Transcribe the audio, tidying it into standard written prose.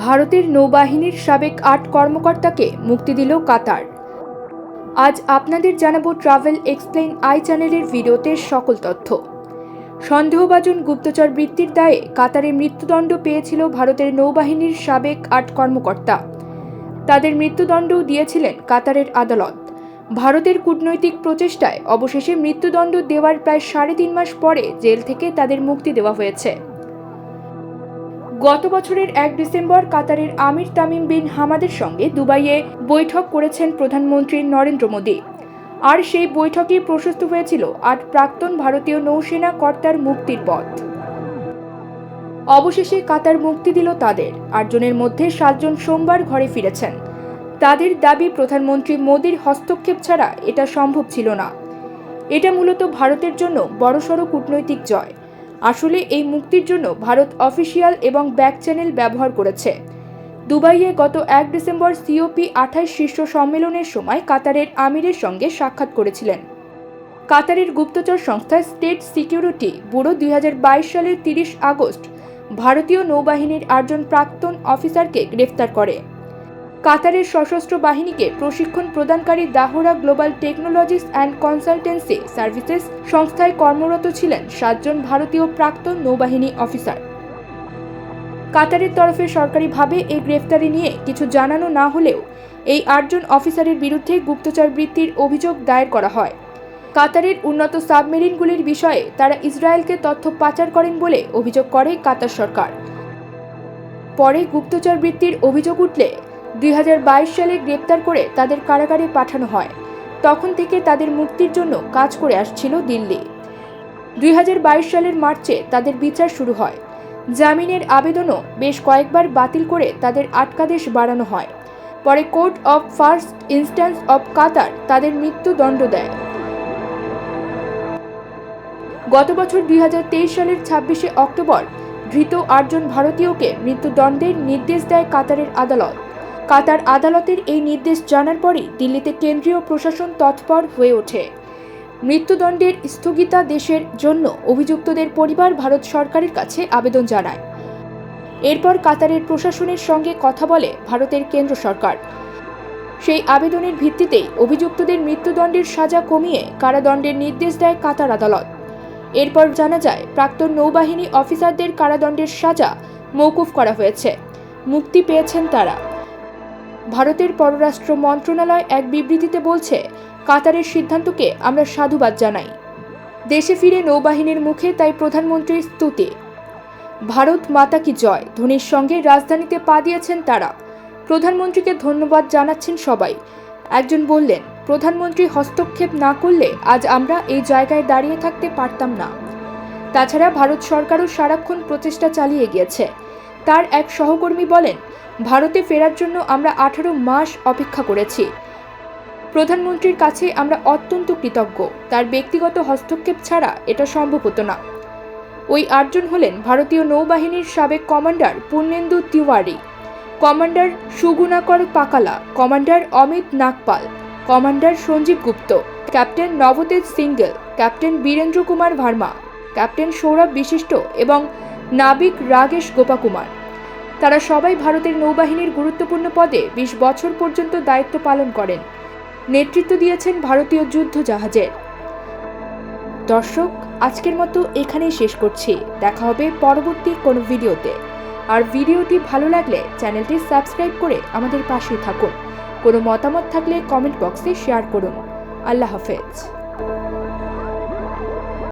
ভারতের নৌবাহিনীর সাবেক ৮ কর্মকর্তাকে মুক্তি দিল কাতার। আজ আপনাদের জানাবো ট্রাভেল এক্সপ্লেইন আই চ্যানেলের ভিডিওতে সকল তথ্য। সন্দেহভাজন গুপ্তচর বৃত্তির দায়ে কাতারে মৃত্যুদণ্ড পেয়েছিল ভারতের নৌবাহিনীর সাবেক ৮ কর্মকর্তা। তাদের মৃত্যুদণ্ডও দিয়েছিলেন কাতারের আদালত। ভারতের কূটনৈতিক প্রচেষ্টায় অবশেষে মৃত্যুদণ্ড দেওয়ার প্রায় ৩.৫ মাস পরে জেল থেকে তাদের মুক্তি দেওয়া হয়েছে। গত বছরের ১ ডিসেম্বর কাতারের আমির তামিম বিন হামাদের সঙ্গে দুবাইয়ে বৈঠক করেছেন প্রধানমন্ত্রী নরেন্দ্র মোদী। আর সেই বৈঠকেই প্রশস্ত হয়েছিল ৮ প্রাক্তন ভারতীয় নৌসেনা কর্তার মুক্তির পথ। অবশেষে কাতার মুক্তি দিল তাদের ৮ জনের মধ্যে ৭ জন সোমবার ঘরে ফিরেছেন। তাদের দাবি, প্রধানমন্ত্রী মোদীর হস্তক্ষেপ ছাড়া এটা সম্ভব ছিল না। এটা মূলত ভারতের জন্য বড়সড় কূটনৈতিক জয়। আসলে এই মুক্তির জন্য ভারত অফিসিয়াল এবং ব্যাক চ্যানেল ব্যবহার করেছে। দুবাইয়ে গত ১ ডিসেম্বর COP28 শীর্ষ সম্মেলনের সময় কাতারের আমিরের সঙ্গে সাক্ষাৎ করেছিলেন। কাতারের গুপ্তচর সংস্থা স্টেট সিকিউরিটি ব্যুরো ২০২২ সালের ৩০ আগস্ট ভারতীয় নৌবাহিনীর ৮ জন প্রাক্তন অফিসারকে গ্রেফতার করে। কাতারের সশস্ত্র বাহিনীকে প্রশিক্ষণ প্রদানকারী Dahra global technologies and consultancy services সংস্থায় কর্মরত ছিলেন ৭ জন ভারতীয় প্রাক্তন নৌবাহিনী অফিসার। কাতারের তরফে সরকারিভাবে এই গ্রেফতারি নিয়ে কিছু জানানো না হলেও এই ৮ জন অফিসারের বিরুদ্ধে গুপ্তচর বৃত্তির অভিযোগ দায়ের করা হয়। কাতারের উন্নত সাবমেরিনগুলির বিষয়ে তারা ইসরায়েলকে তথ্য পাচার করেন বলে অভিযোগ করে কাতার সরকার। পরে গুপ্তচর বৃত্তির অভিযোগ উঠলে ২০২২ সালে গ্রেপ্তার করে তাদের কারাগারে পাঠানো হয়। তখন থেকে তাদের মুক্তির জন্য কাজ করে আসছিল দিল্লি। ২০২২ সালের মার্চে তাদের বিচার শুরু হয়। জামিনের আবেদনও বেশ কয়েকবার বাতিল করে তাদের আটকাদেশ বাড়ানো হয়। পরে court of first instance of Qatar তাদের মৃত্যুদণ্ড দেয়। গত বছর ২০২৩ সালের ২৬শে অক্টোবর ধৃত ৮ জন ভারতীয়কে মৃত্যুদণ্ডের নির্দেশ দেয় কাতারের আদালত। কাতার আদালতের এই নির্দেশ জানার পরই দিল্লিতে কেন্দ্রীয় প্রশাসন তৎপর হয়ে ওঠে। মৃত্যুদণ্ডের স্থগিতাদেশের জন্য অভিযুক্তদের পরিবার ভারত সরকারের কাছে আবেদন জানায়। এরপর কাতারের প্রশাসনের সঙ্গে কথা বলে ভারতের কেন্দ্র সরকার। সেই আবেদনের ভিত্তিতেই অভিযুক্তদের মৃত্যুদণ্ডের সাজা কমিয়ে কারাদণ্ডের নির্দেশ দেয় কাতার আদালত। এরপর জানা যায়, প্রাক্তন নৌবাহিনী অফিসারদের কারাদণ্ডের সাজা মওকুফ করা হয়েছে। মুক্তি পেয়েছেন তারা। ভারতের পররাষ্ট্র মন্ত্রণালয় এক বিবৃতিতে বলছে, কাতারের সিদ্ধান্তকে আমরা সাধুবাদ জানাই। দেশে ফিরে নৌবাহিনীর মুখে তাই প্রধানমন্ত্রীর স্তুতি। ভারত মাতা কি জয় ধ্বনির সঙ্গে রাজধানীতে পা দিয়েছেন তারা। প্রধানমন্ত্রীকে ধন্যবাদ জানাচ্ছেন সবাই। একজন বললেন, প্রধানমন্ত্রী হস্তক্ষেপ না করলে আজ আমরা এই জায়গায় দাঁড়িয়ে থাকতে পারতাম না। তাছাড়া ভারত সরকারও সারাক্ষণ প্রচেষ্টা চালিয়ে গিয়েছে। তার এক সহকর্মী বলেন, ভারতে ফেরার জন্য আমরা 18 মাস অপেক্ষা করেছি। প্রধানমন্ত্রীর কাছে আমরা অত্যন্ত কৃতজ্ঞ। তার ব্যক্তিগত হস্তক্ষেপ ছাড়া এটা সম্ভব হতো না। ওই ৮ জন হলেন ভারতীয় নৌবাহিনীর সাবেক commander Purnendu Tiwari, commander Sugunakar Pakala, commander Amit Nagpal, commander Sanjeev Gupta, captain Navtej Singh Gill, captain Birendra Kumar Verma, captain Saurabh Vashisht এবং নাবিক রাগেশ গোপাকুমার। তারা সবাই ভারতের নৌবাহিনীর গুরুত্বপূর্ণ পদে ২০ বছর পর্যন্ত দায়িত্ব পালন করেন। নেতৃত্ব দিয়েছেন ভারতীয় যুদ্ধ জাহাজের। দর্শক, আজকের মতো এখানেই শেষ করছি। দেখা হবে পরবর্তী কোনো ভিডিওতে। আর ভিডিওটি ভালো লাগলে চ্যানেলটি সাবস্ক্রাইব করে আমাদের পাশেই থাকুন। কোনো মতামত থাকলে কমেন্ট বক্সে শেয়ার করুন। আল্লাহ হাফেজ।